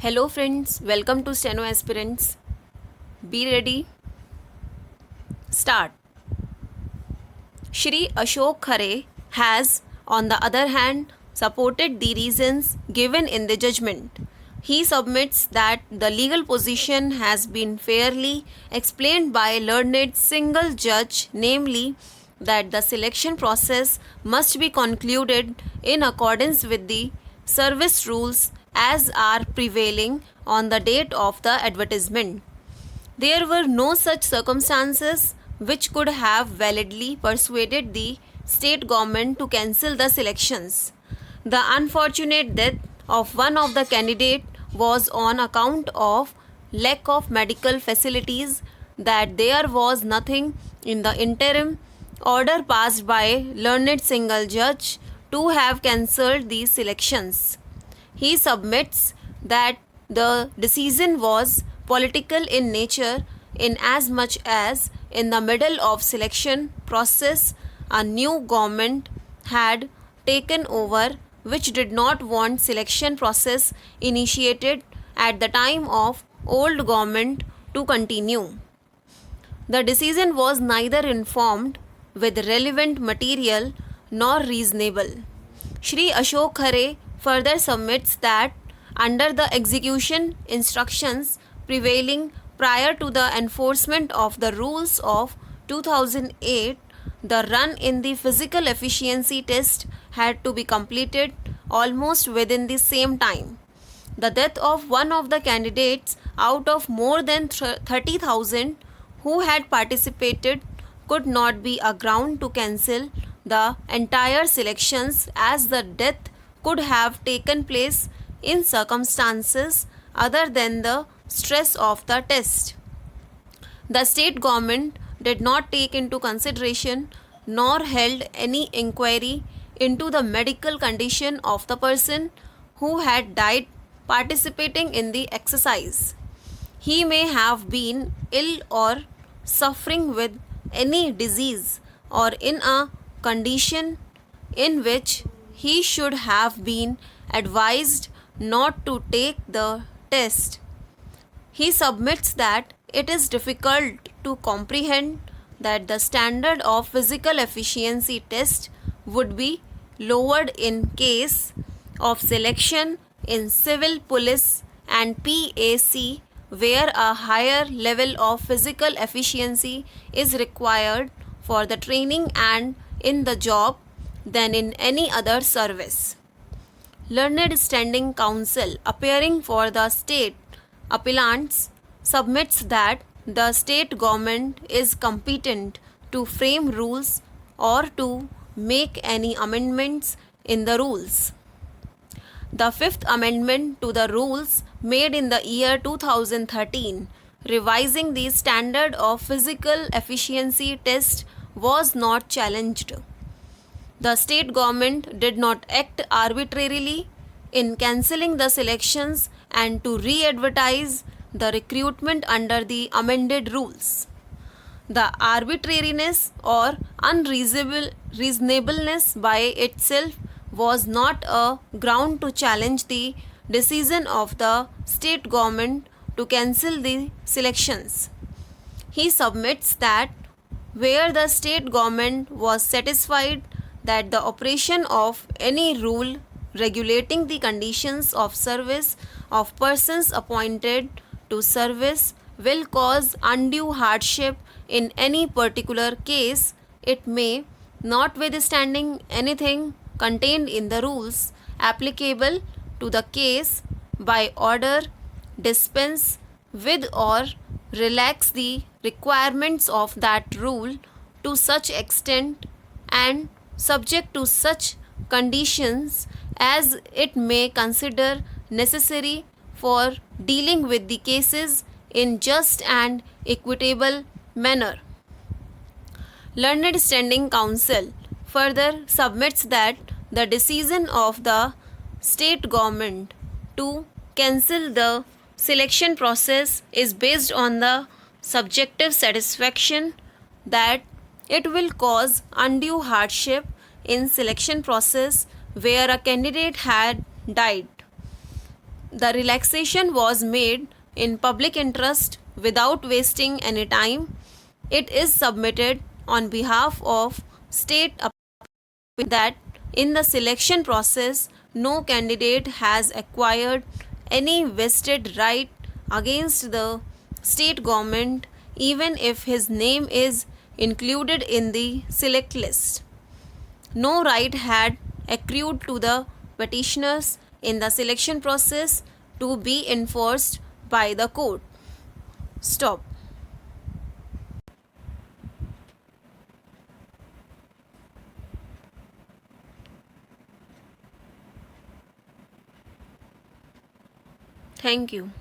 Hello friends, welcome to Steno Aspirants. Be ready. Start. Shri Ashok Khare has, on the other hand, supported the reasons given in the judgment. He submits that the legal position has been fairly explained by a learned single judge, namely, that the selection process must be concluded in accordance with the service rules as are prevailing on the date of the advertisement. There were no such circumstances which could have validly persuaded the state government to cancel the selections. The unfortunate death of one of the candidates was on account of lack of medical facilities, that there was nothing in the interim order passed by learned single judge to have cancelled these selections. He submits that the decision was political in nature, inasmuch as in the middle of selection process a new government had taken over which did not want selection process initiated at the time of old government to continue. The decision was neither informed with relevant material nor reasonable. Shri Ashok Khare further submits that under the execution instructions prevailing prior to the enforcement of the rules of 2008, the run in the physical efficiency test had to be completed almost within the same time. The death of one of the candidates out of more than 30,000 who had participated could not be a ground to cancel the entire selections, as the death could have taken place in circumstances other than the stress of the test. The state government did not take into consideration nor held any inquiry into the medical condition of the person who had died participating in the exercise. He may have been ill or suffering with any disease or in a condition in which he should have been advised not to take the test. He submits that it is difficult to comprehend that the standard of physical efficiency test would be lowered in case of selection in civil police and PAC, where a higher level of physical efficiency is required for the training and in the job than in any other service. Learned Standing Counsel appearing for the state appellants submits that the state government is competent to frame rules or to make any amendments in the rules. The Fifth Amendment to the rules made in the year 2013 revising the standard of physical efficiency test was not challenged. The state government did not act arbitrarily in cancelling the selections and to re-advertise the recruitment under the amended rules. The arbitrariness or unreasonableness by itself was not a ground to challenge the decision of the state government to cancel the selections. He submits that where the state government was satisfied that the operation of any rule regulating the conditions of service of persons appointed to service will cause undue hardship in any particular case, it may, notwithstanding anything contained in the rules applicable to the case, by order dispense with or relax the requirements of that rule to such extent and subject to such conditions as it may consider necessary for dealing with the cases in just and equitable manner. Learned Standing Counsel further submits that the decision of the state government to cancel the selection process is based on the subjective satisfaction that it will cause undue hardship in selection process where a candidate had died. the relaxation was made in public interest without wasting any time. It is submitted on behalf of state that in the selection process no candidate has acquired any vested right against the state government even if his name is included in the select list. No right had accrued to the petitioners in the selection process to be enforced by the court. Stop. Thank you.